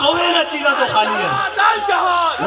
دوویں نہ چیزاں تو خالی ہیں جہاد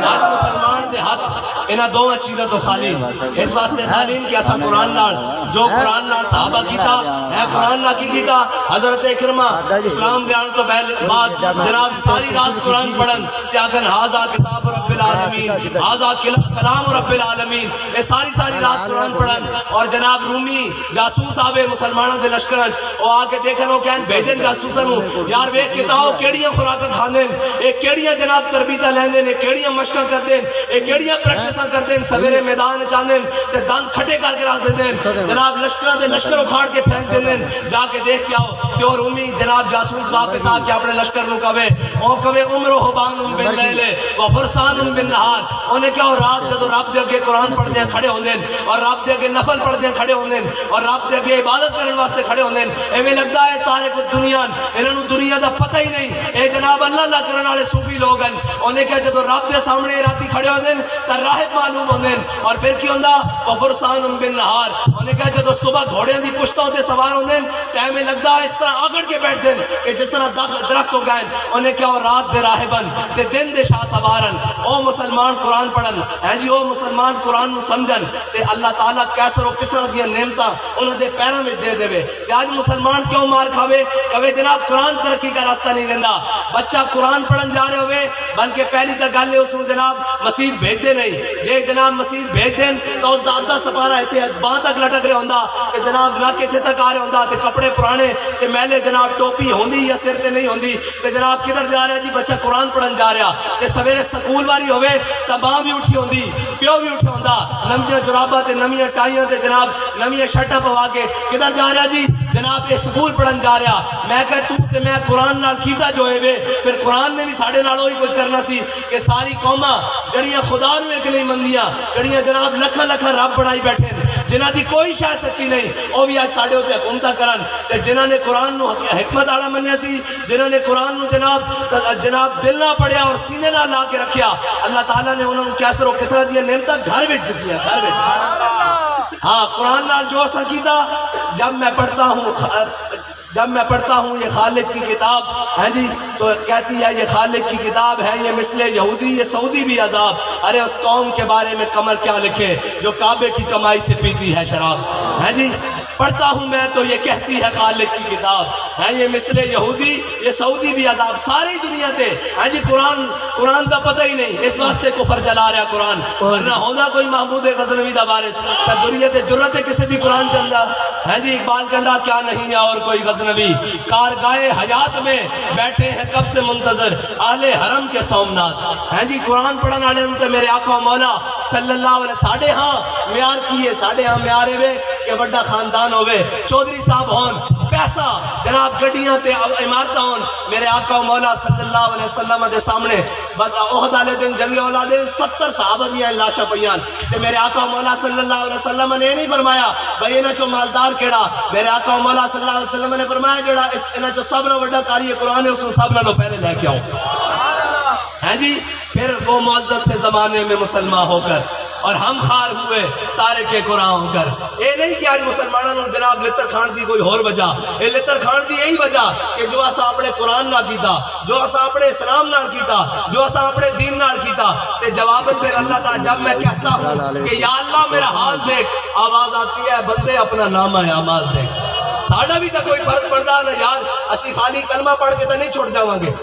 آج مسلمان دے ہاتھ انہاں دوواں چیزاں تو خالی اس واسطے خالی کہ اساں قرآن نال جو قرآن نال صحابہ کیتا ہے قرآن نال کی کیتا حضرت اکرمہ اسلام دے آنے تو بعد جناب ساری رات قرآن پڑھن تے آکھن ھذا کتاب رب العالمین ھذا کلام رب العالمین اے ساری رات قرآن پڑھن اور جناب رومی جاسوس آوے مسلمانوں دے لشکرانچ او آ کے دیکھن او کہن بھیجن جاسوساں نو یار ویکھ کے تاؤ کیڑیاں خوراکاں کھاندے اے کیڑیاں جناب تربیتاں لیندے اے کیڑیاں مشقاں کردے اے کیڑیاں پریکٹساں کردے سویرے میدان چاندے تے دند کھٹے کر کے رکھ دیندے جناب لشکراں دے لشکر اکھاڑ کے پھینک دیندے جا کے دیکھ کے آؤ تے او رومی جناب جاسوس واپس آ کے اپنے لشکر نو کہے او کہے عمر حبان باللیل و فرسان بالنہار اونے کہ رات جدو رب دے اگے قرآن پڑھدے ہیں کھڑے ہوندے اور رب دے اگے نفل پڑھدے ہیں کھڑے ہوندے اور رب دے اگے عبادت کرنے واسطے کھڑے ہوندے ایویں لگدا ہے تارک الدنیا انہاں نوں دنیا دا پتہ ہی نہیں اے جناب اللہ اللہ کرن والے صوفی لوگ ہیں اونے کہ جدو رب دے سامنے راتی کھڑے ہوندے تے راہب معلوم ہوندے اور پھر کی ہوندا فرسان بالنہار اونے کہ جدو صبح گھوڑیاں دی پشتاں تے سوار ہوندے تے ایویں لگدا ہے اس طرح اگڑ کے بیٹھدے کہ جس طرح درخت ہو گئے اونے کہ رات دے راہبن تے دن دے شاہ سوارن او مسلمان قرآن پڑھن ہیں جی او مسلمان قرآن نو سمجھن تے اللہ تعالیٰ کیسر و کس طرح دیا نعمتاں انہوں دے پیروں میں دے دے تے آج مسلمان کیوں مار کھاوے کہے جناب قرآن ترقی کا راستہ نہیں دیندا بچہ قرآن پڑھن جا رہے ہوئے بلکہ پہلی تک گل ہے اس کو جناب مسجد بھیج دے نہیں جے جناب مسجد بھیج دین تو اس دا ادھا سپارہ ایتھے باں تک لٹک رہے ہوندا کہ جناب نہ کتھے تک آ رہے ہوندا تے کپڑے پرانے تے میلے جناب ٹوپی ہوندی یا سر تے نہیں ہوندی تے جناب کدھر جا رہا جی بچہ قرآن پڑھن جا رہا تے سویرے سکول والی ہوئے تے ماں بھی اٹھی ہوندی پیو بھی اٹھے ہوندا نمیاں جراباں تے نمیاں ٹائیاں تے جناب نمیاں شرٹاں پوا کے کدھر جا رہا جی جناب یہ سکول پڑھن جا رہا میں کہ تو تے میں قرآن نال کیتا جو ہے وے پھر قرآن نے بھی ساڑھے نال وہی کچھ کرنا سی کہ ساری قوماں جڑیاں خدا نو ایک نہیں مندیاں جڑیاں جناب لکھاں لکھاں رب بنائی بیٹھے جنہاں دی کوئی شے سچی نہیں او بھی آج ساڑھے ہوتے حکومتاں کرن تے جنہاں نے قرآن نو حکمت والا منیا سی جنہاں نے قرآن نو جناب دل نہ پڑھیا اور سینے نہ لا کے رکھیا اللہ تعالیٰ نے انہوں نے کیسر و کسرا دیا نعمتاں گھر وچ دتیاں گھر وچ ہاں قرآن نال جو اساں کیتا جب میں پڑھتا ہوں یہ خالق کی کتاب ہے جی تو کہتی ہے یہ خالق کی کتاب ہے یہ مثل یہودی یہ سعودی بھی عذاب ارے اس قوم کے بارے میں قمر کیا لکھے جو کعبے کی کمائی سے پیتی ہے شراب ہے جی پڑھتا ہوں میں تو یہ کہتی ہے خالق کی کتاب ہے یہ مثل یہودی یہ سعودی بھی عذاب ساری دنیا تے ہے جی قرآن دا پتہ ہی نہیں اس واسطے کفر جلا رہا قرآن ورنہ ہونا کوئی محمود غزنوی دا وارث تدریت جرت کسی بھی قرآن چلدا ہے جی اقبال کہندا کیا نہیں ہے اور کوئی غزنوی کارگاہ حیات میں بیٹھے ہیں کب سے منتظر اہل حرم کے سومنات ہیں جی قرآن پڑھن والے تے میرے آقا مولا صلی اللہ علیہ ساڑھے ہاں معیار کیے ساڑھے ہاں معیار ہے کہ بڑا خاندان ہوئے چودھری صاحب ہون پیسہ جناب گڈیاں تے عمارتاں ہون میرے آقا مولا صلی اللہ علیہ وسلم دے سامنے احد والے دن جنگ اولاد 70 صحابہ دیاں لاشاں پیاں تے میرے آقا مولا صلی اللہ علیہ وسلم نے نہیں فرمایا بھائی انہاں چوں مالدار کیڑا میرے آقا مولا صلی اللہ علیہ وسلم نے فرمایا جڑا انہاں چوں سب نال بڑا قاری قرآن ہے اس نوں سب نالوں پہلے لے کے آؤ ہیں جی پھر وہ معزز تھے زمانے میں مسلمان ہو کر اور ہم خار ہوئے تارک قرآن ہو کر یہ نہیں کہ آج مسلمانوں نے جناب لتر کھان دی کوئی اور وجہ یہ لتر کھان دی یہی وجہ کہ جو اسا اپنے قرآن نہ کیتا جو اسا اپنے اسلام نہ کیتا جو اسا اپنے دین نہ کیتا تے جواباً پھر اللہ تعالیٰ جب میں کہتا ہوں کہ یا اللہ میرا حال دیکھ آواز آتی ہے بندے اپنا نامہ اعمال دیکھ ساڑھا بھی تا کوئی فرق پڑتا ہے نا یار اسی خالی کلمہ پڑھ کے تا نہیں چھوڑ جاواں گے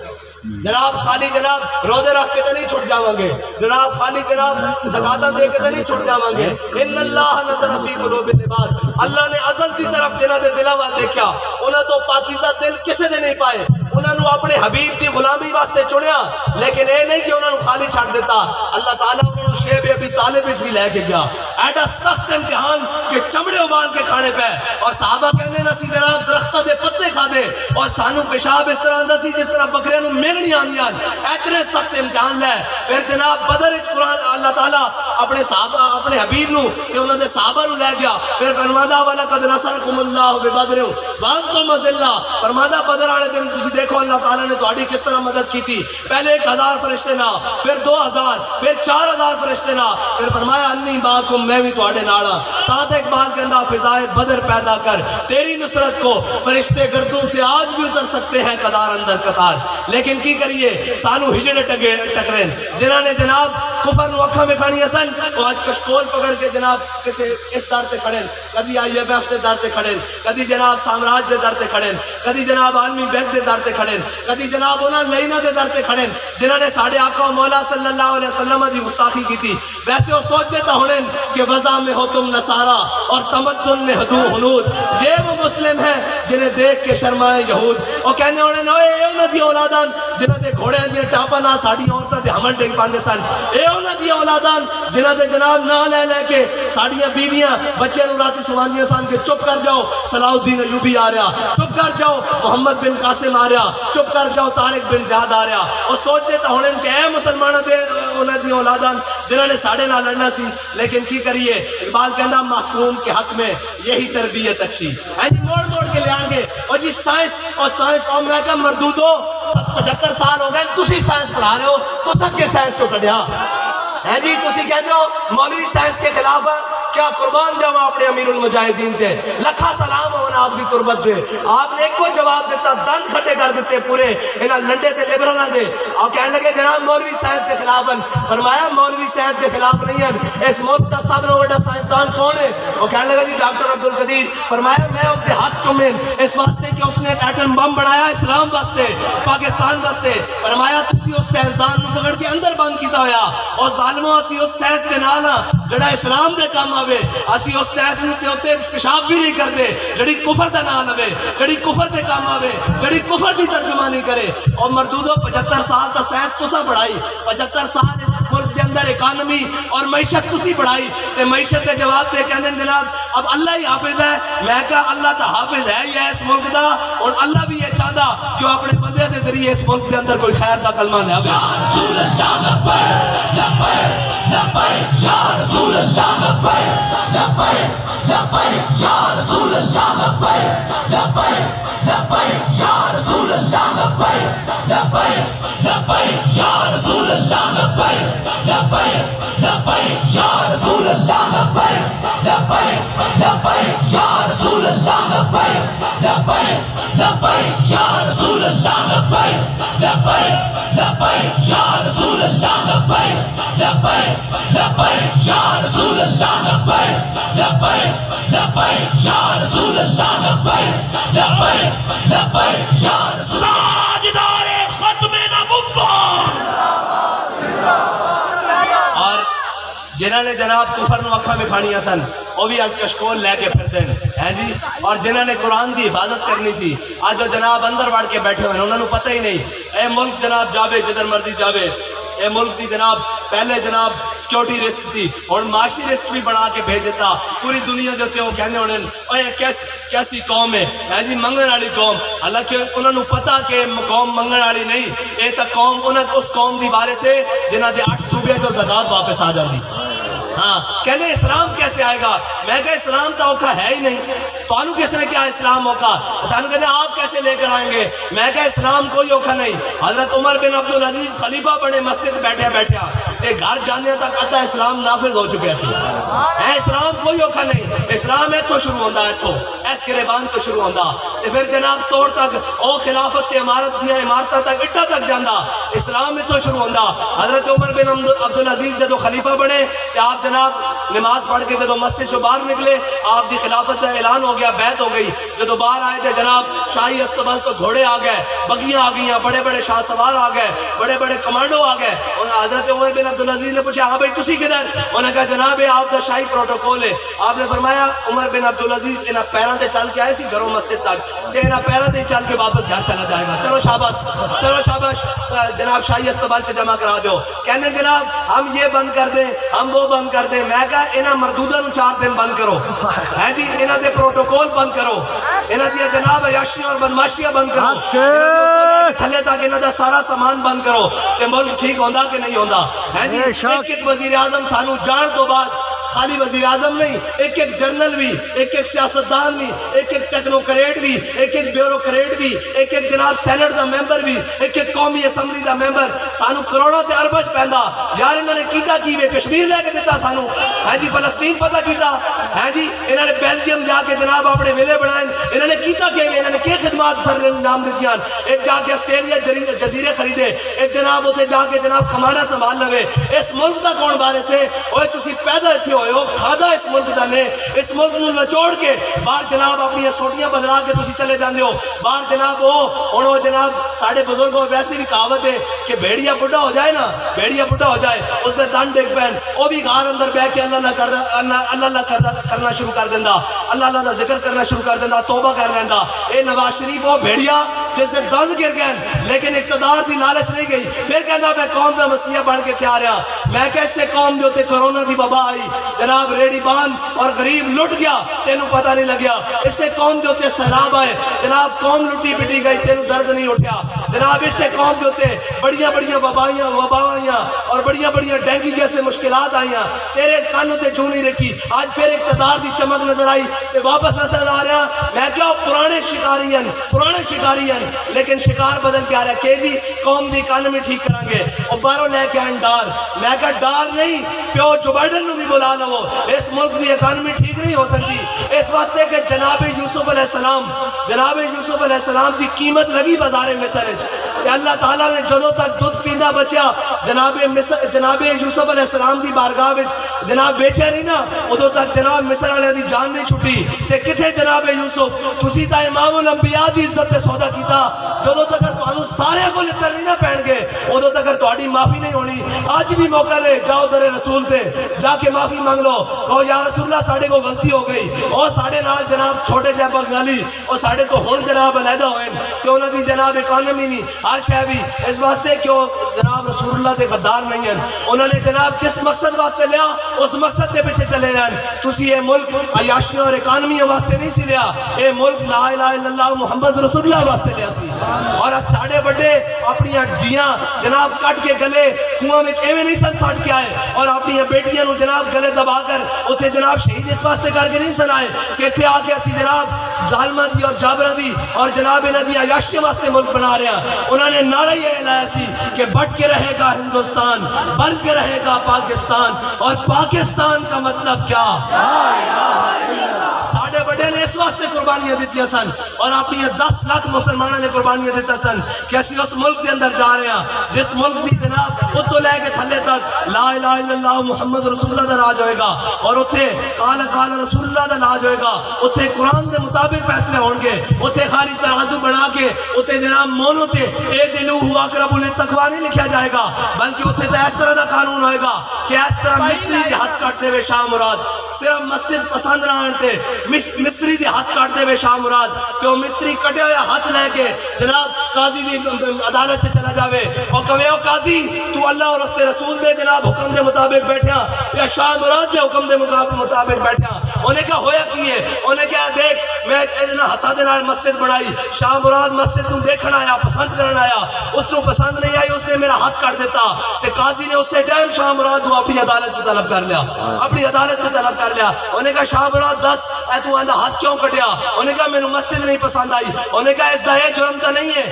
جناب خالی جناب روزے رکھ کے تو نہیں چھوٹ جاواں گے جناب خالی جناب زکاتاں دے کے تو نہیں چھوٹ جاواں گے ان اللہ نظر فی قلوب العباد اللہ نے ازل کی طرف جنہاں دے دلاں وال دیکھیا انہاں تو پاکیزہ دل کسے دے نہیں پائے انہاں نو اپنے حبیب دی غلامی واسطے چنیا لیکن اے نہیں کہ انہاں نو خالی چھڑ دیتا اللہ تعالیٰ انہاں نو شیب ابی طالب وچ بھی لے کے گیا ایڈا سخت امتحان کہ چمڑے ابال کے کھانے پہ اور صحابہ کہندے نا سی جناب درختاں دے پتے کھا دے اور سانو پیشاب اس طرح آندا سی جس طرح بکریاں نو میرنی آندیاں اتنے سخت امتحان لے پھر جناب بدر وچ قرآن اللہ تعالیٰ اپنے صحابہ اپنے حبیب نو کہ انہاں دے صحابہ نو لے گیا پھر فرمایا وَلَقَدْ نَصَرَكُمُ اللَّهُ بِبَدْرٍ وَأَنْتُمْ أَذِلَّةٌ اللہ فرماتا بدر والے دن تسی دیکھو اللہ تعالیٰ نے تہاڈی کس طرح مدد کی تھی. پہلے 1000 فرشتے نہ, پھر 2000, پھر 4000 فرشتے نہ, پھر فرمایا انی معکم, میں بھی تہاڈے نال ہاں. تاں اقبال کہندا فضائے بدر پیدا کر تیری نصرت کو, فرشتے گردوں سے آج بھی اتر سکتے ہیں قطار اندر قطار. لیکن کی کریے سانو ہجڑے ٹکرین جنہاں نے جناب کفر نو اکھاں وکھانی اسن وہ آج کشکول پکڑ کے جناب کسے اس در تے کھڑے, کدی IMF دے در تے کھڑے, کدی جناب سامراج دے در تے کھڑے, کدی جناب عالمی بینک دے در تے کھڑے, کدی جناب انہاں لینا دے در تے کھڑے جنہاں نے ساڈے آقا و مولا صلی اللہ علیہ وسلم دی گستاخی کی تھی. ویسے وہ سوچ دیتا ہونے کہ وضع میں ہو تم نصارہ اور تمدن میں ہدو ہنود, یہ وہ مسلم ہیں جنہیں دیکھ کے شرمائے یہود. اور کہنے ہونے نوے اے انہاں دی اولادان جنہاں دے گھوڑے دی ٹاپا نہ ساڈی عورتاں دے حمل ڈگ پاندے سن, اے انہاں دی اولادان جنہاں دے جناب نہ لے لے کے ساڈیاں بیویاں بچے نوں راتی سواندیاں سن کہ چپ کر جاؤ صلاح الدین ایوبی آ رہا, چپ کر جاؤ محمد بن قاسم آ رہا, چپ کر جاؤ طارق بن زیاد آ رہا. اور سوچ دیتا ہونے کہ اے مسلمانوں دے انہاں دی اولادان جنہاں نے ساڈے نال لڑنا سی. لیکن کی کریے اقبال کہندا محکوم کے حق میں یہی تربیت اچھی ہے جی, موڑ موڑ کے لے آن گے. اور جی سائنس اور میں کہا مردودو 75 سال ہو گئے تسی سائنس پڑھا رہے ہو, تو سب کے سائنس تو کڈیا ہے جی. تسی کہتے ہو مولوی سائنس کے خلاف ہے, کیا قربان جاؤں اپنے امیر المجاہدین تھے, لکھا سلام ہونا آپ کی قربت دے. آپ نے ایک کو جواب دیتا, دند کھٹے کر دیتے پورے انہاں لنڈے تے لیبرلاں دے. اور کہنے لگے جناب مولوی سائنس کے خلاف ہیں. فرمایا مولوی سائنس کے خلاف نہیں ہیں, اس ملک کا سب سے بڑا سائنسدان کون ہے؟ وہ کہنے لگا جی ڈاکٹر عبدالقدیر. فرمایا میں اس کے ہاتھ چومیں اس واسطے کہ اس نے ایٹم بم بنایا اسلام واسطے, پاکستان واسطے. فرمایا تسی اس سائنسدان نو پکڑ کے اندر بند کیتا ہویا, اور ظالموں اسی اس سائنس دے نال جڑا اسلام دے کام آوے, اسی اس سائنس دے اوتے پیشاب بھی نہیں کردے جڑی کفر دا نام آوے, جڑی کفر دے کام آوے, جڑی کفر دی ترجمانی کرے. اور مردودو 75 سال تا سائنس تساں پڑھائی, 75 سال اس ملک دے اندر اکانومی اور معیشت تسی پڑھائی, تے معیشت دے جواب دے کہندے جناب اب اللہ ہی حافظ ہے. میں کہا اللہ تا حافظ ہے یا اس ملک دا, اور اللہ بھی یہ چاہتا کہ وہ اپنے بندے دے ذریعے اس ملک دے اندر کوئی خیر دا کلمہ لے آوے. یا رسول اللہ لبیک لبیک لبیک یا رسول اللہ لبیک لبیک لبیک یا رسول اللہ لبیک لبیک لبیک یا رسول اللہ لبیک لبیک لبیک یا رسول اللہ لبیک لبیک لبیک یا رسول اللہ لبیک لبیک لبیک یا رسول اللہ لبیک لبیک لبیک یا رسول اللہ لبیک لبیک لبیک یا رسول اللہ لبیک لبیک لبیک یا رسول اللہ لبیک لبیک لبیک یا رسول اللہ لبیک لبیک لبیک یا رسول تاجدار ختم نبوت. اور جنہاں نے جناب کفر نو اکھاں وکھانیاں سن وہ بھی آج کشکول لے کے پھرتے ہیں جی. اور جنہاں نے قرآن دی حفاظت کرنی سی آج وہ جناب اندر وڑ کے بیٹھے ہوئے ہیں, انہوں نے پتہ ہی نہیں. اے ملک جناب جاوے جدھر مرضی جاوے, اے ملک دی جناب پہلے جناب سیکیورٹی رسک سی اور معاشی رسک بھی بڑھا کے بھیج دیتا پوری دنیا دیتے ہو. کہنے ہونے اے کیسی قوم ہے جی, منگن والی قوم. حالانکہ انہوں نے پتا کہ قوم منگن والی نہیں, اے تا قوم انہوں اس قوم دی بارے سے جنہاں دے 8 صوبے جو زکاة واپس آ جاندی. ہاں کہنے اسلام کیسے آئے گا؟ میں کہا اسلام تا اوکھا ہے ہی نہیں, تو انہوں کس نے کیا اسلام اوکھا؟ انہوں کہتے ہیں آپ کیسے لے کر آئیں گے؟ میں کہا اسلام کوئی اوکھا نہیں. حضرت عمر بن عبدالعزیز خلیفہ بنے مسجد بیٹھے بیٹھے تے گھر جانے تک آتا اسلام نافذ ہو چکے سی. اسلام کوئی اوکھا نہیں, اسلام ہے تو شروع ہوندہ ہے, تو ایس گریبان تو شروع ہوندہ تے پھر جناب توڑ تک او خلافت تے عمارت دیا عمارتہ تک اٹھا تک جاندہ اسلام ہے تو شروع ہوندہ. حضرت عمر بن عبدالعزیز جدو خلیفہ بنے تے آپ جناب نماز پڑھ کے جدو مسجد سے باہر نکلے آپ دی خلافت کا اعلان ہو گیا, بیعت ہو گئی. جدو باہر آئے تھے جناب شاہی استقبال تو گھوڑے آ گئے, بگیاں آ گئیں, بڑے بڑے شاہ سوار آ گئے, بڑے بڑے کمانڈو آ گئے. اور حضرت عمر بن عبدالعزیز نے پوچھا ہاں بھائی تسی کدھر؟ انہوں نے کہا جناب آپ دا شاہی پروٹوکول ہے. آپ نے فرمایا عمر بن عبدالعزیز انہاں پیران تے چل کے آئے سی گھروں مسجد تک, تے انہاں پیران تے چل کے واپس گھر چلا جائے گا. چلو شاباش, چلو شاباش, جناب شاہی استقبال سے جمع کرا دو. کہنے جناب ہم یہ بند کر دیں, ہم وہ بند کر دیں. میں کہا انہاں مردودہ نو 4 دن بند کرو ہے جی, انہاں دے پروٹوکول بند کرو, انہاں دیا جناب عیاشیاں اور بدماشیاں بند کرو, تھلے تک انہاں دا سارا سامان بند کرو, تے ملک ٹھیک ہوندا کہ نہیں ہوندا ہے جی. ایک وزیر اعظم سانو جان تو بعد خالی وزیر اعظم نہیں، ایک ایک جنرل بھی، ایک ایک سیاستدان بھی، ایک ایک ٹیکنوکریٹ بھی، ایک ایک بیوروکریٹ بھی، ایک ایک جناب سینٹ دا ممبر بھی، ایک ایک قومی اسمبلی دا ممبر، سانو کروڑوں تے اربج پیندا یار انہوں نے کیتا کی وے کشمیر لے کے دیتا سانو ہے جی، فلسطین فتح کیتا ہے جی، انہوں نے بیلجیم جا کے جناب اپنے ویلے بنائیں، انہوں نے کیتا کہ انہوں نے کیا خدمات سر انجام دیتیاں، ایک جا کے آسٹریلیا جزیرے خریدے، ایک جناب ہوتے جا کے جناب کمانا سنبھال لوے، اس ملک دا کون بارے سے اوے تسی پیدا اتھے ہوئے ہو، کھادا اس ملک دا نے، اس ملک نو نچوڑ کے باہر جناب اپنی سوٹیاں بدلا کے تسی چلے جاندے ہو باہر جناب وہ جناب ساڑھے بزرگوں ویسی بھی کہاوت ہے کہ بھیڑیا بڑھا ہو جائے نا، بھیڑیا بڑھا ہو جائے اس نے دن ڈیک پہن وہ بھی گھر اندر بیٹھ کے اللہ کرنا شروع کر دینا، اللہ دا ذکر کرنا شروع کر دینا، توبہ کر لینا۔ اے نواز شریف وہ بھیڑیا جیسے دند گر گئے لیکن اقتدار دی لالچ نہیں گئی، پھر کہنا میں قوم دا مسیح بن کے کیا رہا، میں کیسے قوم جو تے کرونا دی وبا آئی جناب ریڈی بان اور غریب لٹ گیا تینوں پتہ نہیں لگیا، اس سے قوم جو تے سیلاب آئے جناب قوم لٹی پٹی گئی تینوں درد نہیں اٹھیا جناب، اس سے قوم جو تے بڑیاں بڑیاں وبائیاں اور بڑیاں بڑیاں ڈینگی جیسے مشکلات آئیاں تیرے کانوں تے جو نہیں رکھی، آج پھر اقتدار دی چمک نظر آئی تے واپس نظر آ رہا، میں کیا پرانے شکاری ہیں لیکن شکار بدل کے آ رہا ہے کہ جی قوم دی اکانومی ٹھیک کریں گے اور باہروں لے کے آئیں ڈار، میں کہا ڈار نہیں پیو جو بائیڈن نو بھی بلا لو، اس ملک دی اکانومی ٹھیک نہیں ہو سکتی، اس واسطے کہ جناب یوسف علیہ السلام دی قیمت لگی بازار مصر کہ اللہ تعالیٰ نے جدوں تک دودھ پینا بچیا جناب یوسف علیہ السلام دی بارگاہ وچ جناب بیچے نہیں نا ادوں تک جناب مصر والے دی جان نہیں چھٹی تے کتھے جناب یوسف تسی تا امام الانبیاء دی عزت تے سودا کیتا، جدوں تک تانوں سارے کو لتر نہیں نہ پہن گے ادوں تک تہاڈی معافی نہیں ہونی، آج بھی موقع لے جاؤ در رسول تے جا کے معافی مانگ لو، کہو یا رسول اللہ ساڈے کو غلطی ہو گئی، اور ساڈے نال جناب چھوٹے جے بنگالی اور ساڈے تو ہن جناب علیحدہ ہوئے کہ انہاں دی جناب اکانومی نہیں ہر شے بھی اس واسطے کیوں جناب رسول اللہ دے غدار نہیں ہیں، انہوں نے جناب جس مقصد واسطے لیا اس مقصد دے پیچھے چلے رہن، تسی یہ ملک عیاشیوں اور اکانومی واسطے نہیں سی لیا، یہ ملک لا الہ الا اللہ محمد رسول اللہ واسطے لیا سی، اور ساڑھے بڑے اپنی ہڈیاں جناب کٹ کے گلے کنواں میں ایویں نہیں سن سٹ کے آئے اور اپنی بیٹیاں نو جناب گلے دبا کر اتنے جناب شہید اس واسطے کر کے نہیں سن آئے کہ اتنے آ کے اسی جناب ظالمہ دی اور جابرہ دی اور جناب انہاں دی عیاشیوں واسطے ملک بنا رہے ہیں، انہوں نے نعرہ یہ لایا سی کہ بٹ کے رہے گا ہندوستان، بن کے رہے گا پاکستان، اور پاکستان کا مطلب کیا؟ ساڑھے بڑے نے اس واسطے قربانیاں دیتیا سن اور اپنی 10 لاکھ مسلمانوں نے قربانیاں دیتا سن کہ اسی اس ملک کے اندر جا رہے ہیں جس ملک دی جناب وہ تو لے کے تھلے تک لا الہ الا اللہ محمد رسول اللہ دا راج ہوئے گا اور اتھے قال رسول اللہ دا راج ہوئے گا، اتھے قرآن دے مطابق فیصلے ہون گے، اتھے خالی ترازو بنا کے اتھے جناب مولوں تے اے دلو ہوا اقرب للتقویٰ نہیں لکھا جائے گا، بلکہ اتھے تے اس طرح دا قانون ہوئے گا کہ اس طرح مستری دے ہاتھ کاٹتے ہوئے شاہ مراد صرف مسجد پسند نہ آنتے مستری دے ہاتھ کاٹتے ہوئے شاہ مراد کہ وہ مستری کٹے ہوئے ہاتھ لے کے جناب قاضی دی عدالت سے چلا جاوے اور کہے او قاضی تو اللہ اور اس رسول دے جناب حکم دے مطابق بیٹھا یا شاہ مراد دے حکم دے مطابق بیٹھا، انہیں کہا ہویا کی ہے، انہیں کہا دیکھ میں ہتھا دے نال مسجد بنائی، شاہ مراد مسجد نو دیکھنا آیا پسند کرنا آیا، اس نو پسند نہیں آئی، اس نے میرا ہاتھ کاٹ دیتا تے قاضی نے اس سے ٹائم شاہ مراد کو اپنی عدالت سے طلب کر لیا، اپنی عدالت سے طلب کر لیا، انہیں کہا شاہ مراد دس اے تو آندہ ہاتھ کیوں کٹیا، انہیں کہا میں نو مسجد نہیں پسند آئی، انہیں کہا اس دائے جرم تا نہیں ہے،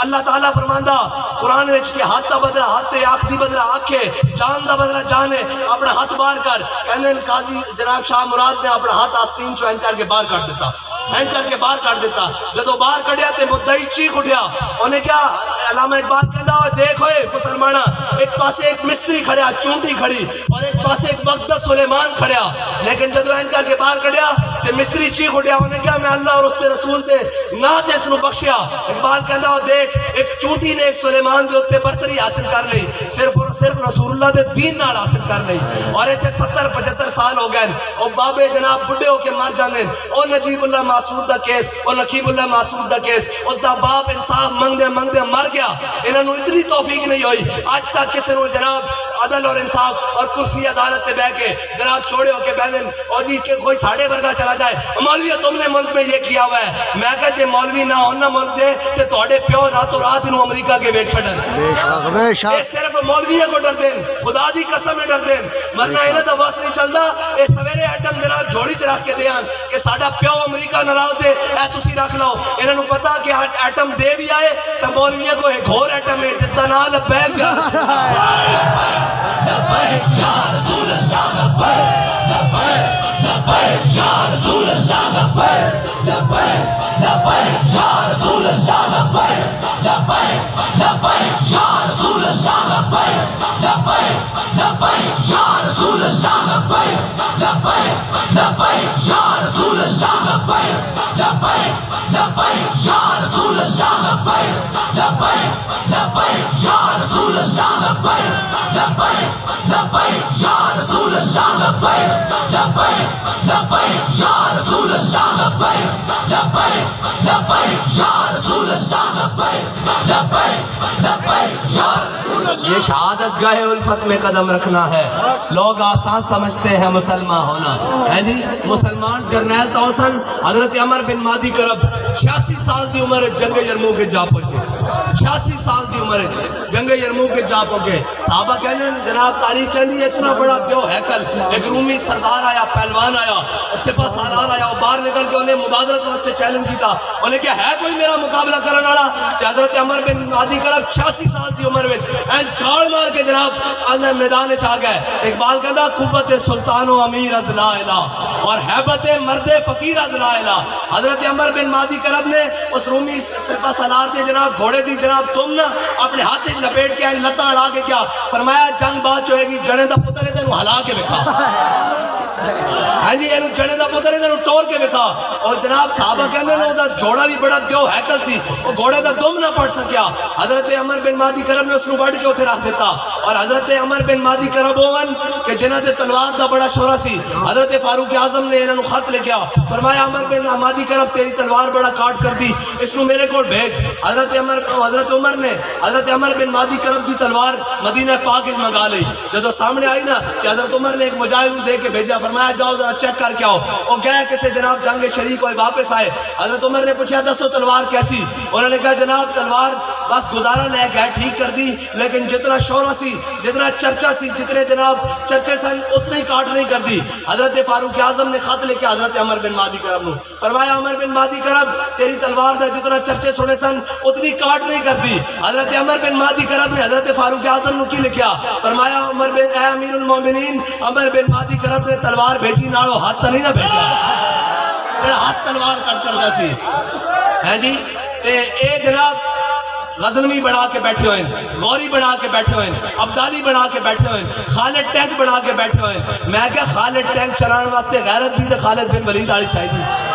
اللہ تعالیٰ فرماندہ قرآن وچ کہ ہاتھ دا بدلہ ہاتھ ہے، آنکھ دی بدلہ آنکھ ہے، جان دا بدلہ جان ہے، اپنا ہاتھ باہر کر، کہنے قاضی جناب شاہ مراد نے اپنا ہاتھ آستین چو کر کے باہر کر دیتا، کر کے باہر کر دیتا، جدو باہر کڑیا تے مدعی چیخ اٹھیا، انہیں کیا علامہ اقبال کہندا ہوئے دیکھ ہوئے مسلمانہ ایک پاسے ایک مستری کھڑیا چونٹی کھڑی اور ایک پاسے ایک مقدس سلیمان کھڑیا، لیکن جدو کر کے باہر کڑیا تے مستری چیخ اٹھیا، انہیں کیا میں اللہ اور اس تے رسول تے نہ تے اس نو بخشیا، اقبال کہندا ہوئے دیکھ ایک چونٹی نے ایک سلیمان دے ہوتے برتری حاصل کر لی، صرف اور صرف رسول اللہ دے دین نال حاصل کر لی، اور ایک 70-75 سال ہو گئے اور بابے جناب بڑھے ہو کے مر جاندے اور نجیب اللہ معصود دا کیس اور نقیب اللہ معصود دا کیس اس دا باپ انصاف منگدے منگدے مر گیا انہوں نے اتنی توفیق نہیں ہوئی آج تک کسی نے جناب عدل اور انصاف اور کرسی عدالت پہ بیٹھ کے جناب چھوڑے ہو کے بیٹھیں اور جی کہ کوئی ساڑھے ورگا چلا جائے مولوی تم نے ملک میں یہ کیا ہوا ہے میں کہا جی مولوی نہ ہونا ملک دے تے توڑے پیو راتوں رات انہوں امریکہ کے بیٹھ چھڑن یہ صرف مولویوں کو ڈر دیں خدا دی قسم میں ڈر دیں ورنہ انہیں تو بس نہیں چلتا یہ سویرے ایٹم جناب جھوڑی چ رکھ کے دیان کہ ساڑھا پیو امریکہ ناراض ہے اے تسی رکھ لو انہوں نے پتا کہ ایٹم دے بھی آئے تو مولویوں کو ایک اور ایٹم ہے جس کا نام لبیک یا رسول اللہ لبیک یا رسول اللہ لبیک لبیک یا رسول اللہ لبیک لبیک یا رسول اللہ لبیک لبیک یا رسول اللہ لبیک لبیک یا رسول اللہ لبیک لبیک یا رسول اللہ لبیک لبیک یا رسول اللہ لبیک لبیک یا رسول اللہ لبیک لبیک یا رسول اللہ لبیک لبیک یا رسول اللہ لبیک یا رسول اللہ یہ شہادت گاہ الفت میں قدم رکھنا ہے لوگ آسان سمجھتے ہیں مسلمان ہونا ہے جی مسلمان جرنیل توسن حضرت عمر بن مادی کرب 86 سال دی عمر جنگ یرموک کے جا پہنچے 86 سال دی عمر جنگ یرموک کے جا پہنچے صحابہ کہنے جناب تاریخ کہنے اتنا بڑا دیو ہیکل ایک رومی سردار آیا پہلوان آیا سپہ سالار آیا وہ باہر نکل کے انہیں مبادرت واسطے چیلنج کی تھا انہیں کیا ہے کوئی میرا مقابلہ کرنے والا کہ حضرت عمر بن مادی کرب 86 سال دی عمر وچ این چھاڑ مار کے جناب اندر میدان چ آ گئے اقبال کہندا قوت سلطان و امیر از لا الہ اور ہیبت مرد فقیر از لا الہ حضرت عمر بن مادی کرب نے اس رومی سپہ سالار دے جناب گھوڑے دی جناب تم نا اپنے ہاتھ لپیٹ کے لتاں اڑا کے کیا فرمایا جنگ بات ہوئے گی جنے دا پتر ہے تینوں ہلا کے بکھا ہاں جی اینو جنے دا پتر ہے تینوں ٹور کے بکھا اور جناب صحابہ کہنے نے دا گھوڑا بھی بڑا دیو ہیکل سی وہ گھوڑے دا دم نہ پڑ سکیا حضرت عمر بن مادی کرب نے اس کو بڑھ کے اتنے رکھ دیتا اور حضرت عمر بن مادی کرب ہون کہ جنہ دے تلوار دا بڑا شورا سی حضرت فاروق اعظم نے انہوں خط لکھیا فرمایا عمر بن مادی کرب تیری تلوار بڑا کاٹ کر دی اس کو میرے کو بھیج حضرت عمر نے حضرت عمر بن مادی کرب کی تلوار مدینہ پاک میں منگا لی جب سامنے آئی نا کہ حضرت عمر نے ایک مجاہد دے کے بھیجا فرمایا جاؤ ذرا چیک کر کے آؤ وہ گئے کسی جناب جنگ شریک ہوئے واپس آئے حضرت عمر نے پوچھا دسو تلوار کیسی انہوں نے کہا جناب تلوار بس گزارا لے گئے ٹھیک کر دی لیکن جتنا شورا سی جتنا چرچا سی جتنے جناب چرچے سن اتنے کاٹ نہیں کر دی حضرت فاروق اعظم نے خط لکھا حضرت عمر بن مادی کرب نے فرمایا عمر بن مادی کرب تیری تلوار دا جتنا چرچے سنے سن اتنی کاٹ نہیں کر دی حضرت عمر بن مادی کرب نے حضرت فاروق اعظم نے کی لکھا فرمایا عمر بن اے امیر المومنین عمر بن مادی کرب نے تلوار بھیجی نالو ہاتھ نہیں نہ بھیجا ہاتھ تلوار کٹ کر جیسی ہے جی اے جناب غزنوی بنا کے بیٹھے ہوئے غوری بنا کے بیٹھے ہوئے عبدالی بنا کے بیٹھے ہوئے خالد ٹینک بنا کے بیٹھے ہوئے میں کہا خالد ٹینک چلانے واسطے غیرت بھی تو خالد بن ولید آنی چاہیے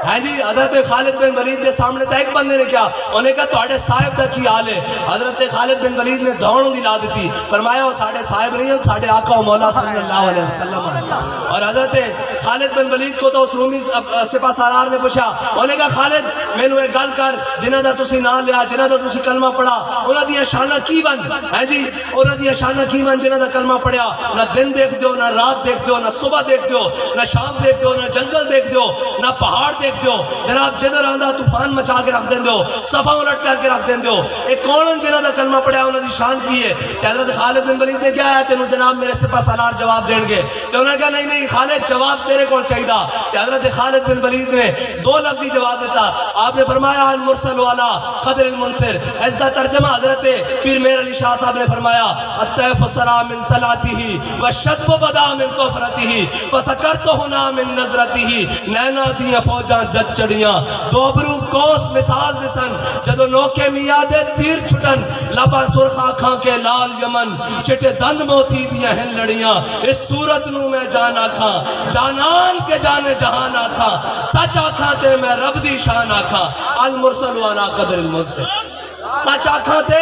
ہے جی حضرت خالد بن ولید نے سامنے تھا ایک بندے نے کیا انہیں کہا توڑے صاحب دا کی حال ہے حضرت خالد بن ولید نے دھوڑوں دی لا دیتی فرمایا وہ ساڑھے صاحب نہیں ہیں ساڑھے آقا و مولا صلی اللہ علیہ وسلم اور حضرت خالد بن ولید کو تو اس رومی سپہ سالار نے پوچھا انہیں کہا خالد میں نے ایک گل کر جنہ دا تسی نام لیا جنہ دا تسی کلمہ پڑھا انہاں دی شانہ کی بن ہے جی انہاں دی شانہ کی بن جنہ دا کلمہ پڑھا نہ دن دیکھ دیو نہ رات دیکھ دیو نہ صبح دیکھ دیو نہ شام دیکھ دیو نہ جنگل دیکھ دیو نہ پہاڑ دیکھ دیو جناب جدر آندہ طوفان مچا کے رکھ دیں دیو صفا الٹ کر کے رکھ دیں دیو ایک کون جنہ دا کلمہ پڑھا انہوں نے شان کی ہے کہ حضرت خالد بن ولید نے کیا ہے تینوں جناب میرے سپہ سالار جواب دیں گے تو انہوں نے کہا نہیں خالد جواب تیرے کو چاہیے کہ حضرت خالد بن ولید نے دو لفظی جواب دیتا آپ نے فرمایا المرسل والا قدر المنصر اس دا ترجمہ حضرت پیر میر علی شاہ صاحب نے فرمایا الطیف سرا من طلاته والشذب بدا من کفرته فسکرت ہنا من نظرته نینا دیا فوجاں جج چڑیاں دوبرو کوس مثال دسن جدو نوکے میادے تیر چھٹن لبا سرخا کھان کے لال یمن چٹے دند موتی دیا ہیں لڑیاں اس صورت نو میں جانا کھا جانان کے جانے جہان آکھا سچ آکھا تے میں رب دی شان آکھا المرسل وانا قدر المنصر سچ آنکھاں تے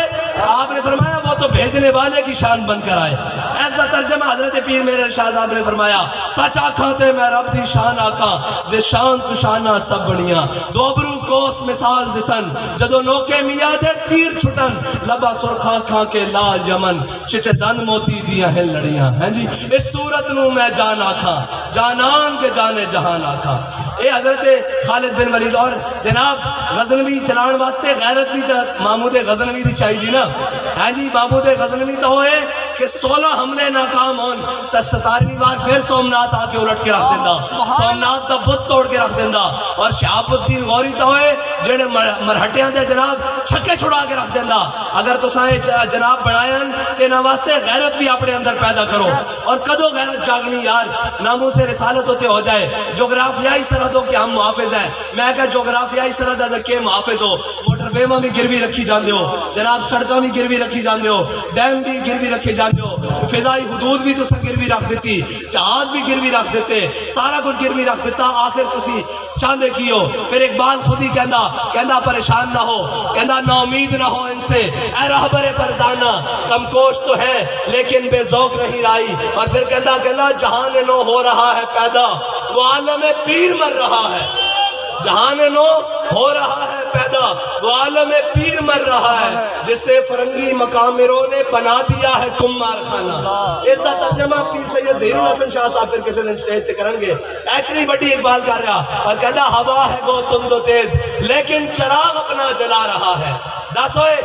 آپ نے فرمایا وہ تو بھیجنے والے کی شان بن کر آئے. ایسا ترجمہ حضرت پیر میرے شاہ صاحب نے فرمایا سچ آنکھاں تے میں رب دی شان آکھاں جے شان تو شانہ سب بنیاں دوبرو کوس مثال دسن جدو نوکے میاں دے تیر چھٹن لبا سرخاں کھاں کے لال یمن چٹے دن موتی دیا ہیں لڑیاں ہیں جی. اس صورت نو میں جان آکھاں جانان کے جانے جہان آکھاں. اے حضرت خالد بن ولید اور جناب غزنوی چلان واسطے غیرت بھی محمود غزنوی دی چاہی دی نا. ہاں جی محمود غزنوی تو ہوئے کہ 16 حملے ناکام ہون تا 17ویں بار پھر سومنات آ کے الٹ کے رکھ دیندہ سومنات تا بت توڑ کے رکھ دیندہ. اور شہاب الدین غوری تو ہوئے جڑے مرہٹیاں دے جناب چھکے چھڑا کے رکھ دیندہ. اگر تو سائیں جناب بڑھائیں کہ نہ واسطے غیرت بھی اپنے اندر پیدا کرو. اور کدو غیرت جاگنی یار ناموں سے رسالت ہوتے ہو جائے. جغرافیائی سرحدوں کے ہم محافظ ہیں. میں کہا جغرافیائی سرحد کے محافظ ہو موٹر بیمہ بھی گروی رکھی جاندے ہو جناب سڑکاں بھی گروی رکھی جاندے ہو ڈیم بھی گروی رکھے جاندے ہو فضائی حدود بھی تو سا گروی رکھ دیتی جہاز بھی گروی رکھ دیتے سارا کچھ گروی رکھ دیتا. آخر تسی چاندے کی ہو. پھر اقبال خود ہی کہندہ پریشان نہ ہو کہندہ نا امید نہ ہو ان سے اے رہبر فرزانہ کم کوش تو ہے لیکن بے ذوق نہیں رائی. اور پھر کہندہ جہان نو ہو رہا ہے پیدا وہ عالم پیر مر رہا ہے. جہان نو ہو رہا ہے پیدا وہ عالم پیر مر رہا ہے جسے فرنگی مقامروں نے بنا دیا ہے کمار خانہ. اس کا ترجمہ پیر سید ظہیر الحسن شاہ صاحب پھر کسی دن سٹیج سے کریں گے. اتنی بڑی اقبال کر رہا اور کہتا ہوا ہے گو تم دو تیز لیکن چراغ اپنا جلا رہا ہے. دس ہوئے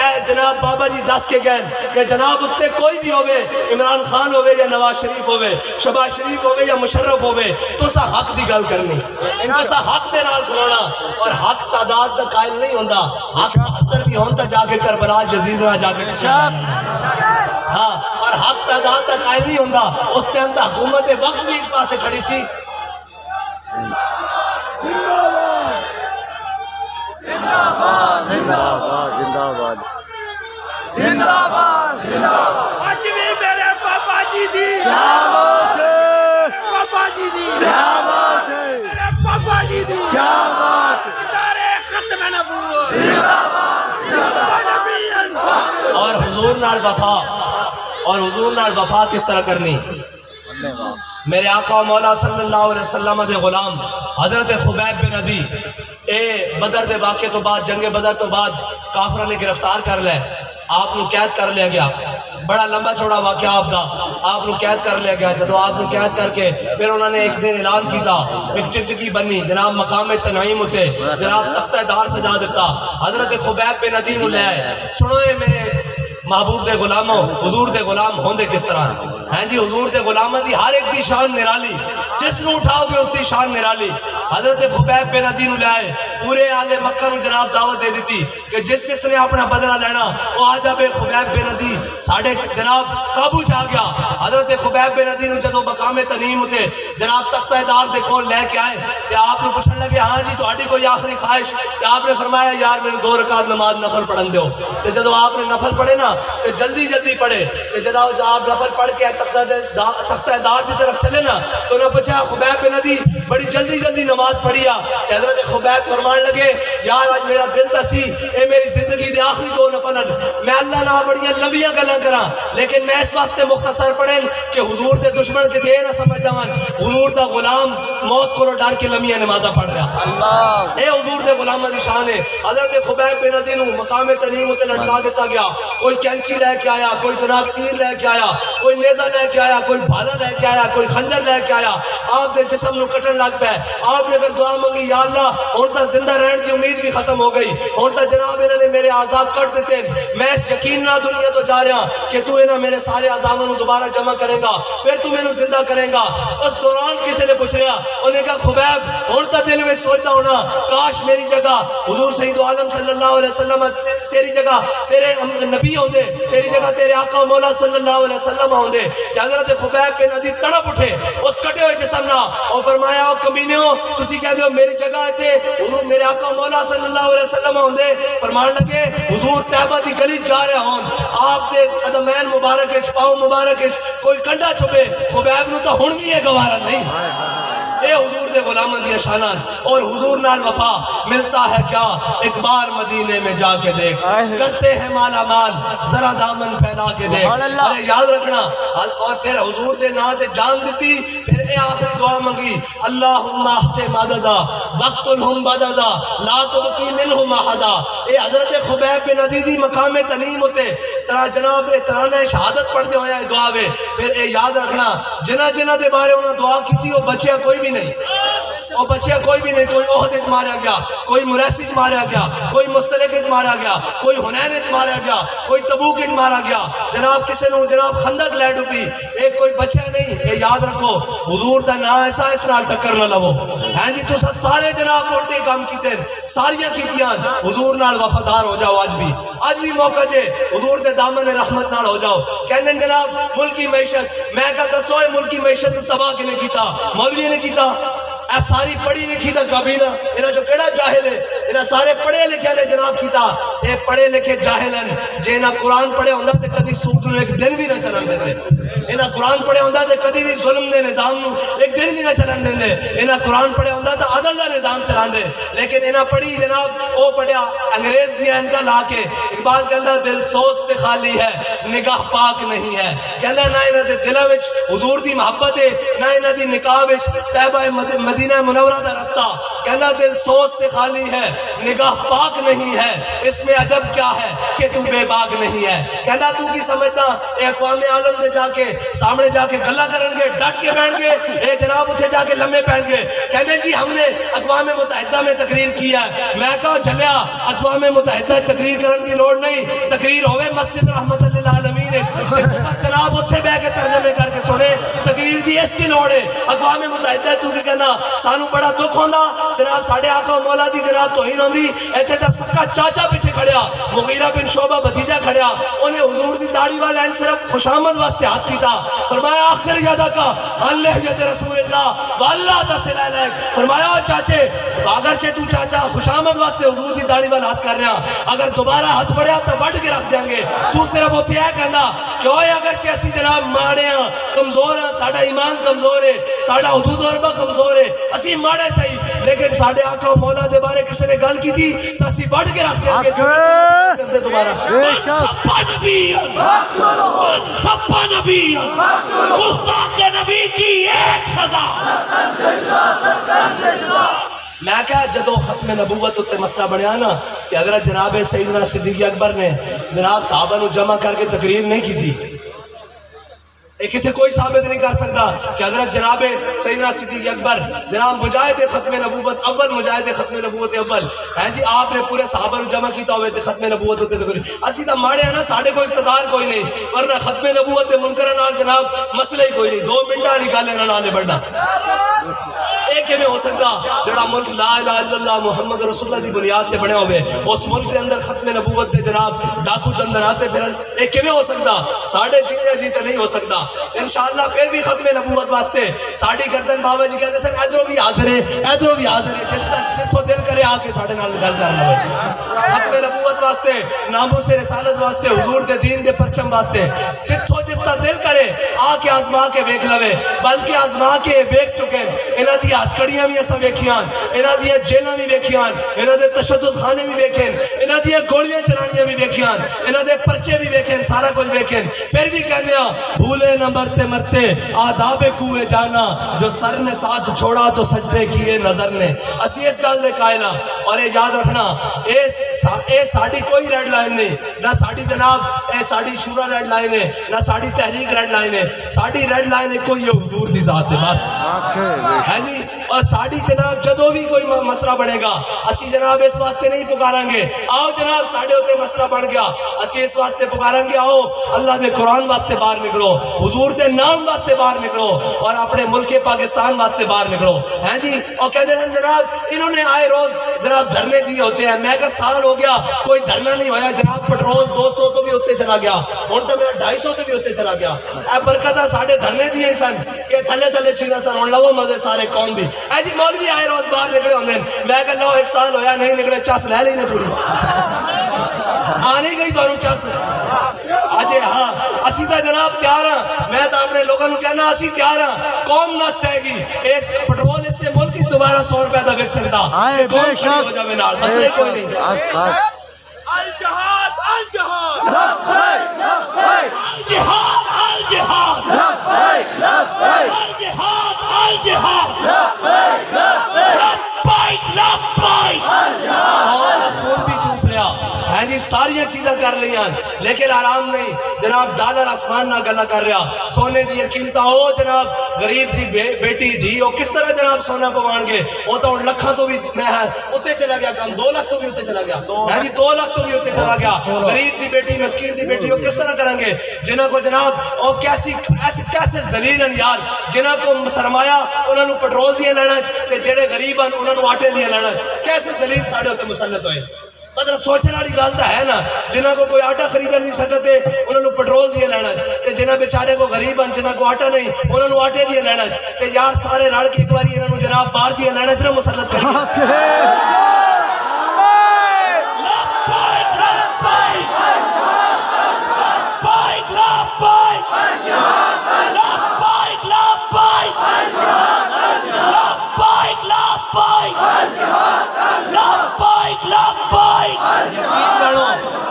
اے جناب بابا جی دس کے گئن کہ جناب اتنے کوئی بھی ہوئے عمران خان ہوئے یا نواز شریف ہوئے شہباز شریف ہوئے یا مشرف ہوئے تو سا حق دی گل کرنی ان کو سا حق دے نال کھلونا. اور حق تعداد دا قائل نہیں ہوندہ حق 72 بھی ہونتا جا کے کربلا جزیرہ جا کے ہاں. اور حق تعداد دا قائل نہیں ہوندہ اس کے اندر حکومت وقت بھی ایک پاسے کھڑی سی. زندہ باد زندہ باد زندہ باد زندہ باد. آج بھی میرے پاپا جی دی کیا بات ہے پاپا جی دی کیا بات ہے میرے پاپا جی دی کیا بات ادارے ختم نبوت زندہ باد. اور حضور نال وفا اور حضور نال وفا کس طرح کرنی. میرے آقا مولا صلی اللہ علیہ وسلم دے غلام حضرت خبیب بن عدی بدر دے واقعے تو بعد جنگ بدر تو بعد کافرہ نے گرفتار کر لے آپ نے قید کر لیا گیا. بڑا لمبا چوڑا واقعہ آپ دا آپ نے قید کر لیا گیا. جدو آپ نے قید کر کے پھر انہوں نے ایک دن اعلان کیتا ایک ٹکٹکی بنی جناب مقام تنعیم ہوتے جناب تختہ دار سجا دیتا حضرت خبیب بن عدی نو لے آئے. سنوئے میرے محبوب دے غلاموں حضور دے غلام ہوندے کس طرح ہیں جی. حضور دے غلامہ دی ہر ایک دی شان نرالی جس نو اٹھاؤ گے اس دی شان نرالی. حضرت خبیب بن عدی نو لے آئے پورے آل مکہ نو جناب دعوت دے دیتی کہ جس نے اپنا بدلہ لینا وہ آ جا بے خبیب بن عدی ساڑھے جناب قابو جا گیا. حضرت خبیب بن عدی نو جدو مقام تنعیم ہوتے جناب تختہ دار دے کول لے کے آئے کہ آپ نے پوچھنے لگے ہاں جی تو آڑی کوئی آخری خواہش کہ آپ نے فرمایا یار میں نے 2 رکعت نماز نفل پڑھن دیو. تو جدو آپ نے نفل پڑھے نا کہ جلدی پڑھے کہ جدو آپ نفل پڑھ کے تختہ دار کی طرف چلے نا تو انہوں نے پوچھا خبیب بن عدی بڑی جلدی نماز پڑھیا. کہ حضرت خبیب فرمان لگے یار آج میرا دل تسی اے میری زندگی دے آخری 2 نفل میں اللہ نہ بڑی لمبیاں گلاں کراں لیکن میں اس واسطے مختصر پڑھیں کہ حضور دے دشمن کے تھے نہ سمجھ جاون حضور دا غلام موت کو ڈر کے لمبیاں نمازاں پڑھ رہا. اے حضور دے غلامہ دی شان ہے. حضرت خبیب بن عدی نو مقام تنعیم تے لٹکا دیتا گیا. کوئی کینچی لے کے آیا کوئی جناب تیر لے کے آیا کوئی نیزہ لے کے آیا کوئی بھالا لے کے آیا کوئی خنجر لے کے آیا. آپ دے جسم نو کٹن لگ پے. آپ نے پھر دعا مانگی یا اللہ ہن تا زندہ رہن کی امید بھی ختم ہو گئی ہن تا جناب انہوں نے میرے اعضاء کٹ دیتے میں اس یقین نہ دنیا تو جا رہا کہ تو انہاں میرے سارے اعضاء نو دوبارہ جمع کرے گا پھر تو میں نو زندہ کرے گا. اس دوران کسی نے پوچھ رہا انہوں نے کہا خبیب ہن تا دل میں سوچتا ہونا کاش میری جگہ حضور سید عالم صلی اللہ علیہ وسلم تیری جگہ تیرے نبی ہوندے تیری جگہ تیرے آقا مولا صلی اللہ علیہ وسلم ہوندے. کہ حضرت خبیب بن عدی تڑپ اٹھے اس کٹے ہوئے جسم نہ اور فرمایا او کمینیو تسی کہہ دیو میری جگہ تے حضور میرے آقا مولا صلی اللہ علیہ وسلم ہوندے. فرمان لگے حضور طیبہ دی گلی جا رہے ہون آپ دے قدمین مبارک وچ پاؤں مبارک وچ کوئی کنڈا چھپے خبیب نو تا ہن بھی یہ گوارا نہیں. اے حضور دے غلاموں دیا شانان اور حضور نال وفا ملتا ہے کیا ایک بار مدینے میں جا کے دیکھ کرتے ہیں مالا مال ذرا دامن پھیلا کے دیکھ ارے یاد رکھنا اور پھر حضور دے نا دے جان دیتی پھر اے آخری دعا منگی اللہم احسن مددا وقتلہم بددا لا تبقی منہم احدا اے حضرت خبیب بن عدی مقام تنیم ہوتے ترا جناب ترانہ شہادت پڑھتے ہویا ہے دعا وے پھر اے یاد رکھنا جنہ جنہ دے بارے انہوں دعا کی تھی وہ بچیا کوئی بھی نہیں اور بچیا کوئی بھی نہیں کوئی احد اچ مارا گیا کوئی مریسی اچ مارا گیا کوئی مستلق اچ مارا گیا کوئی حنین اچ مارا گیا کوئی تبوک اچ مارا گیا جناب کسی نے جناب خندق لے ڈوبی ایک کوئی بچہ نہیں یہ یاد رکھو حضور دا نا ایسا اس نال ٹکر نہ لو ہیں جی تسا سارے جناب روٹے کام کیتے ساریاں کیتیاں حضور نال وفادار ہو جاؤ آج بھی موقع جے حضور دے دامن رحمت نال ہو جاؤ کہندے جناب ملکی معیشت میں کہا دسو ملکی معیشت تباہ کنے کیتا مولوی نے کیتا اے ساری پڑھی لکھی دا کابینہ انہاں جو کیڑا جاہل ہے انہاں سارے پڑھے لکھے نے جناب کیتا اے پڑھے لکھے جاہل ہیں جے نہ قرآن پڑھے ہوندا تے کدی سود نو ایک دن بھی نہ چلن دیندے انہاں قرآن پڑھے ہوندا تے کدی بھی ظلم دے نظام نو ایک دن بھی نہ چلن دیندے انہاں قرآن پڑھے ہوندا تے عدل دا نظام چلاندے لیکن انہاں پڑھی جناب او پڑھیا انگریز دی ان کا لا کے اقبال کہندا دل سوچ سے خالی ہے نگاہ پاک نہیں ہے کہندا نہ انہاں دے دلاں وچ حضور دی محبت ہے نہ انہاں دی نکاح وچ طیبہ مدینہ منورہ دا رستہ کہنا دل سوچ سے خالی ہے نگاہ پاک نہیں ہے اس میں عجب کیا ہے کہ تو بے باک نہیں ہے کہنا تو کی سمجھنا اے اقوام عالم دے جا کے سامنے جا کے گلہ کرن گے ڈٹ کے بیٹھ گے اے جناب اتھے جا کے لمحے پہن گے کہنے جی ہم نے اقوام متحدہ میں تقریر کیا ہے میں کہا جھلیا اقوام متحدہ تقریر کرن کی لوڑ نہیں تقریر ہوئے مسجد رحمت للعالمین جناب اتھے بے کے ترجمے کر کے سنے تقریر دی اس کی لوڑ ہے اقوام متحدہ تو کی کہنا سانو بڑا دکھ ہوندا جناب ساڈے آقا مولا دی جناب توہین ہوندی ایتھے دا سکا چاچا پیچھے کھڑیا مغیرہ بن شعبہ بھتیجا کھڑیا انہیں حضور دی داڑھی والے ان صرف خوشامد واسطے ہاتھ کیتا فرمایا آخر یادہ کا اللہ جد رسول اللہ واللہ تصل علیک فرمایا چاچے اگرچہ تو چاچا خوشامد واسطے حضور دی داڑھی والے ہاتھ کر رہا اگر دوبارہ ہاتھ پڑیا تو وڈ کے رکھ دیں گے تو صرف ہوتے ہے کہنا کیوں ہے اگرچہ اسی جناب ماڑے ہیں کمزور ہیں ساڈا ایمان کمزور ہے ساڈا حدود عربہ کمزور ہے اسی ماڑے صحیح لیکن ساڑھے آقا مولا دے بارے کسی نے گل کی تھی تو اسی بڑھ کے رکھ دیں گے کرتے دوبارہ سپا نبی گستاخ نبی کی ایک سزا میں کہا جدو ختم نبوت تے مسئلہ بنیا نا کہ حضرت جناب سیدنا صدیق اکبر نے جناب صحابہ نو جمع کر کے تقریر نہیں کی تھی ایک تھے کوئی ثابت نہیں کر سکتا کہ حضرت جناب سیدنا صدیق اکبر جناب مجاہد ختم نبوت اول مجاہد ختم نبوت اول ہیں جی آپ نے پورے صحابہ نے جمع کیتا ہوئے تھے ختم نبوت ہوتے تھے اسی تا ماڑے ہیں نا ساڑھے کوئی اقتدار کوئی نہیں ورنہ ختم نبوت دے منکر نال جناب مسئلہ ہی کوئی نہیں 2 منٹا نکالے نہ نالے بڑھنا ایک میں ہو سکتا جڑا ملک لا الہ الا اللہ محمد رسول اللہ دی بنیاد تے بنے ہوئے اس ملک دے اندر ختم نبوت تے جناب ڈاکو دندن آتے پھرن ایک میں ہو سکتا ساڑھے جیتے جیتے نہیں ہو سکتا انشاءاللہ پھر بھی ختم نبوت واسطے ساڑھی گردن بابا جی کہتے ہیں ادھروں بھی حاضر ہے جتھو دل کرے آ کے ساڑھے نال گل کرنا ہوئے ختم نبوت واسطے ناموس رسالت واسطے حضور دے دین دے پرچم واسطے جتھو جس کا دل کرے آ کے آزما کے ویکھ لوے بلکہ آزما کے ویکھ چکے انہاں دی ہاتھ کڑیاں بھی ایسا ویکھیاں انہاں دی جیلاں بھی ویکھیاں انہاں دے تشدد خانے بھی ویکھیں انہاں دی گولیاں چلانیاں بھی ویکھیاں انہاں دے پرچے بھی ویکھیں سارا کچھ ویکھیں پھر بھی کہنے بھولے نہ مرتے مرتے آداب کوئے جانا جو سر نے ساتھ چھوڑا تو سجدے کیے نظر نے اسی اس گل دے قائل اور یہ یاد رکھنا اے ساڑی کوئی ریڈ لائن نہیں نہ ساڑی جناب اے ساڑی شورا ریڈ لائن ہے نہ ساڑی تحریک ریڈ لائن ہے ساڑی ریڈ لائن ہے کوئی حضور دی ذات ہے بس ہے جی اور ساڑی جناب جدو بھی کوئی مسئلہ بڑھے گا اسی جناب اس واسطے نہیں پکاریں گے آؤ جناب ساڑے ہوتے مسئلہ بڑھ گیا اسی اس واسطے پکاریں گے آؤ اللہ دے قرآن واسطے باہر نکلو حضور دے نام واسطے باہر نکلو اور اپنے ملک پاکستان واسطے باہر نکلو ہیں جی اور کہتے ہیں جناب انہوں نے آئے روز جناب دھرنے دیے ہوتے ہیں میں کہ سال ہو گیا کوئی دھرنا نہیں ہویا جناب پٹرول 200 تو بھی ہوتے چلا گیا اور تو میرا 250 تو بھی ہوتے چلا گیا اے برکتہ ساڑھے دھرنے دیے سن کہ تھلے تھلے چیزیں سن اور لو مزے سارے قوم بھی اے جی مولوی آئے روز باہر نکلے ہوندے میں کہ 1 سال ہویا نہیں نکلے چس لے لینے پوری آنے گئی دونوں چس آجے ہاں اسی تا جناب تیار ہاں میں تو اپنے لوگوں کو کہنا اسی تیار ہاں قوم نس جائے گی اس پٹرول اس سے ملک کی دوبارہ 100 روپے دا وک سکتا قوم کھڑی ہو جاوے نال مسئلے کوئی نہیں الجہاد الجہاد لبیک لبیک الجہاد الجہاد لبیک لبیک الجہاد الجہاد لبیک لبیک لبیک اور خون بھی چوس لیا ہیں جی ساری چیزیں کر لیا لیکن آرام نہیں جناب ڈالر آسمان نہ گلا کر رہا سونے دی قیمتاں ہو جناب غریب دی بیٹی دی وہ کس طرح جناب سونا پوان گے وہ تو لکھاں تو بھی میں ہے اتنے چلا گیا کام 2 لاکھ تو بھی اتنے چلا گیا ہیں جی 2 لاکھ تو بھی اتنے چلا گیا غریب دی بیٹی مسکین دی بیٹی وہ کس طرح کریں گے جنہاں کو جناب وہ کیسے ذلیل ہیں یار جنہاں کو سرمایہ انہوں نے پٹرول دیا لینا تے جڑے غریب ہیں انہوں نے آٹے دیا لینا کیسے ذلیل ساڑھے ہوتے مسلط ہوئے مطلب سوچنے والی گل تو ہے نا جنہاں کو کوئی آٹا خرید نہیں سکتے انہوں نے پٹرول دیا لینا تے جنہاں بیچارے کو غریب ہیں جنہاں کو آٹا نہیں انہوں نے آٹے دیا لینا تے یار سارے رڑ کے ایک باری انہوں نے جناب بار دیا لینا جنہاں مسلط کر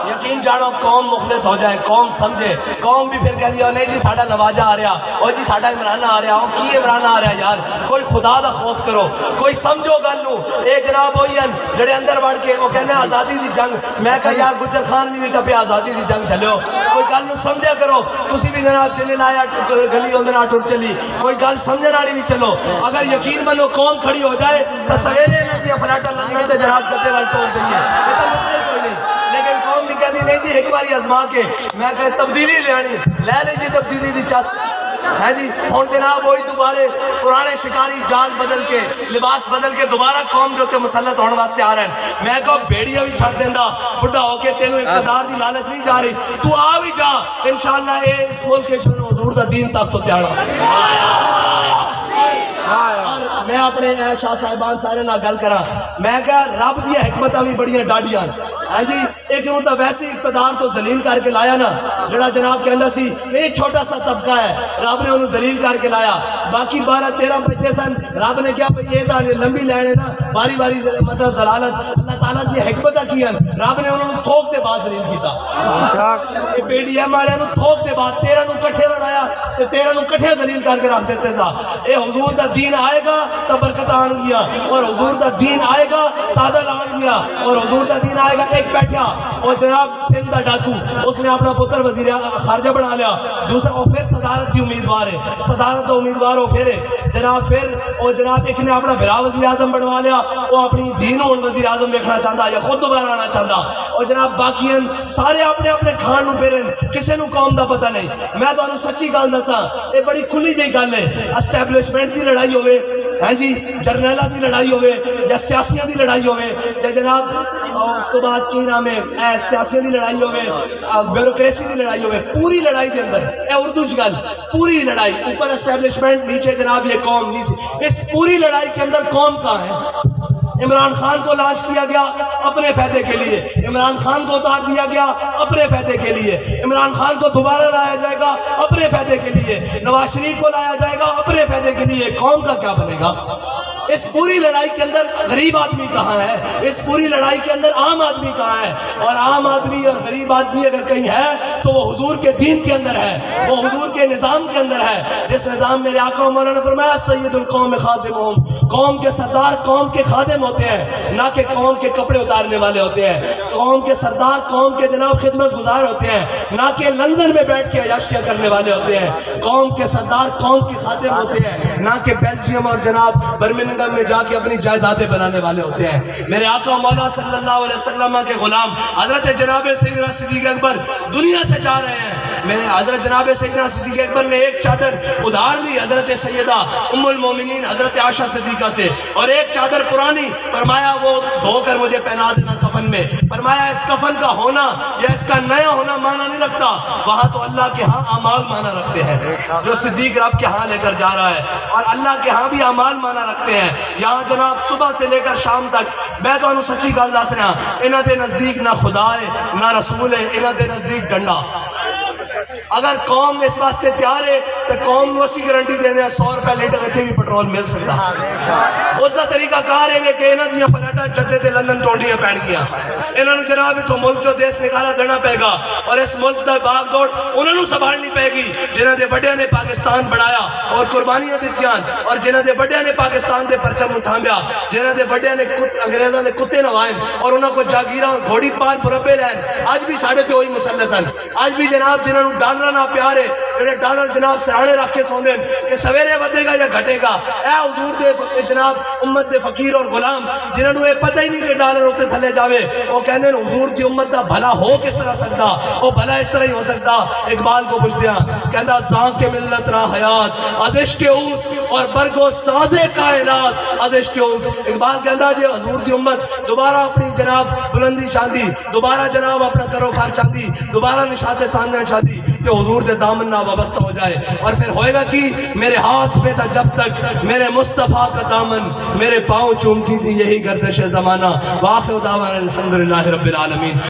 یقین جانو قوم مخلص ہو جائے قوم سمجھے قوم بھی پھر کہہ دیا نہیں جی ساڑھا نواجہ آ رہا اور جی ساڑھا عمرانہ آ رہا کی عمرانہ آ رہا یار کوئی خدا دا خوف کرو کوئی سمجھو گل نو اے جناب ہوئی ہیں جڑے اندر بڑھ کے وہ کہنے آزادی دی جنگ میں کہا یار گجر خان بھی ٹپے آزادی دی جنگ چلے ہو کوئی گل نو سمجھا کرو تسی بھی جناب چلے لایا گلی اندر آٹور چلی کوئی گل سمجھنے والی بھی چلو اگر یقین بنو قوم کھڑی ہو جائے تو سویرے نہ دیا فلاٹا لندن تے جناب جدے وال توڑ دیں گے یہ تو مسئلے کوئی نہیں لیکن قوم بھی کہتی نہیں جی ایک باری ازما کے میں کہے تبدیلی لے لے جی تبدیلی دی چس ہے جی اور جناب وہی دوبارے پرانے شکاری جان بدل کے لباس بدل کے دوبارہ قوم جو تے مسلط ہونے واسطے آ رہے ہیں میں کہو بیڑیاں بھی چھڑ دیندہ بڑھا ہو کے تینوں اقتدار دی لالچ نہیں جا رہی تو آ بھی جا انشاءاللہ اس ملک کے چھوڑو حضور دا دین تخت ہوتے آڑا میں اپنے شاہ صاحبان سارے نہ گل کرا میں کہا رب دیا حکمتہ بھی بڑیاں ڈاڑیاں ہاں جی ایک مطلب ویسی اقتدار تو ذلیل کر کے لایا نا جڑا جناب کہندا سی ایک چھوٹا سا طبقہ ہے رب نے انہوں ذلیل کر کے لایا باقی 12-13 بچے سن رب نے کیا یہ تھا لمبی لینے نا باری باری مطلب ضلالت اللہ تعالیٰ کی حکمتہ کی ہیں رب نے انہوں نے تھوک دے بعد ذلیل کیتا یہ پی ڈی ایم والے تھوک دے بعد 13 نو کٹھے بنایا تے 13 نو کٹھے ذلیل کر کے رکھ دیتے تھا اے حضور دا دین آئے گا تو برکت آن گیا اور حضور دا دین آئے گا تعدل آن گیا اور حضور دا دین آئے گا ایک بیٹھا اور جناب سندھ دا ڈاکو اس نے اپنا پتر وزیر خارجہ بنا لیا دوسرا وہ پھر صدارت کی امیدوار ہے صدارت دا امیدوار ہو پھر جناب پھر اور جناب ایک نے اپنا بھرا وزیر اعظم بنوا لیا وہ اپنی دین ہون وزیر اعظم دیکھنا چاہتا یا خود دوبارہ آنا چاہتا اور جناب باقی سارے اپنے اپنے کھان نو پھرن کسے نو قوم دا پتہ نہیں میں تو سچی گل دساں یہ بڑی کھلی جی گل ہے اسٹیبلشمنٹ دی لڑائی ہوئے ہاں جی جرنیلا دی لڑائی ہوئے یا سیاسیاں دی لڑائی ہوئے یا جناب اس تو بعد کی نام ہے سیاسیاں دی لڑائی ہوئے بیوروکریسی دی لڑائی ہوئے پوری لڑائی دے اندر اے اردو جگل پوری لڑائی اوپر اسٹیبلشمنٹ نیچے جناب یہ قوم نہیں اس پوری لڑائی کے اندر قوم کہاں ہے عمران خان کو لانچ کیا گیا اپنے فائدے کے لیے عمران خان کو اتار دیا گیا اپنے فائدے کے لیے عمران خان کو دوبارہ لایا جائے گا اپنے فائدے کے لیے نواز شریف کو لایا جائے گا اپنے فائدے کے لیے قوم کا کیا بنے گا اس پوری لڑائی کے اندر غریب آدمی کہاں ہے اس پوری لڑائی کے اندر عام آدمی کہاں ہے اور عام آدمی اور غریب آدمی اگر کہیں ہے تو وہ حضور کے دین کے اندر ہے وہ حضور کے نظام کے اندر ہے جس نظام میرے آقا مولانا نے فرمایا سید القوم خادمہم قوم کے سردار قوم کے خادم ہوتے ہیں نہ کہ قوم کے کپڑے اتارنے والے ہوتے ہیں قوم کے سردار قوم کے جناب خدمت گزار ہوتے ہیں نہ کہ لندن میں بیٹھ کے عیاشیاں کرنے والے ہوتے ہیں قوم کے سردار قوم کے خادم ہوتے ہیں نہ کہ بیلجیم اور جناب برمنگھم میں جا کے اپنی جائیدادیں بنانے والے ہوتے ہیں میرے آقا مولا صلی اللہ علیہ وسلم کے غلام حضرت جناب سیدنا صدیق اکبر دنیا سے جا رہے ہیں میرے حضرت جناب سیدنا صدیق اکبر نے ایک چادر ادھار لی حضرت سیدہ ام المومنین حضرت عائشہ صدیقہ سے اور ایک چادر پرانی فرمایا وہ دھو کر مجھے پہنا دینا کفن میں فرمایا اس کفن کا ہونا یا اس کا نیا ہونا معنی نہیں رکھتا وہاں تو اللہ کے ہاں اعمال معنی رکھتے ہیں جو صدیق رب کے ہاں لے کر جا رہا ہے اور اللہ کے ہاں بھی اعمال معنی رکھتے ہیں یہاں جناب صبح سے لے کر شام تک میں تو انہوں سچی گل دس رہا انہاں دے نزدیک نہ خدا ہے نہ رسول ہے انہاں دے نزدیک ڈنڈا اگر قوم اس واسطے تیار ہے تو قوم وسی گارنٹی دے دیں 100 روپے لیٹر اتنے بھی پٹرول مل سکتا. اس کا طریقہ کار ہے کہ انہوں دیا فلیٹاں جدے تے لندن ٹونڈیاں پہن گیا. انہوں نے جناب اتھوں ملک جو دیس نکالا دینا پے گا اور اس ملک دا باغ دوڑ انہوں نے سنبھالنی پے گی جنہوں دے بڑے نے پاکستان بنایا اور قربانیاں دیتیاں اور جنہوں دے بڑے نے پاکستان دے پرچم تھامیا جنہوں دے بڑے نے انگریزاں نے کتے نوائیں اور انہوں کو جاگیراں اور گھوڑی پال مربے لین. آج بھی ساڑھے تے ہوئی مسلطن. آج بھی جناب جنہوں نے ڈالر نہ پیار ہے جنہیں ڈالر جناب سرانے رکھ کے سوندے کہ سویرے ودے گا یا گھٹے گا. اے حضور دے جناب امت دے فقیر اور غلام جنہوں نے پتہ ہی نہیں کہ ڈالر ہوتے تھلے جاوے وہ کہنے حضور دی امت دا بھلا ہو کس طرح سکتا وہ بھلا اس طرح ہی ہو سکتا. اقبال کو پوچھ دیا کہندا زان کے ملت را حیات از عشق اوس اور برگو ساز کائنات از عشق اوس. اقبال کہندا جے حضور دی امت دوبارہ اپنی جناب بلندی چاہتی دوبارہ جناب اپنا کروکار چاہتی دوبارہ نشاط سامنے چاہتی کہ حضور دے دامن نہ وابستہ ہو جائے. اور پھر ہوئے گا کہ میرے ہاتھ میں تھا جب تک میرے مصطفیٰ کا دامن میرے پاؤں چومتی تھی یہی گردش زمانہ. واخر دعوانا الحمدللہ رب العالمین.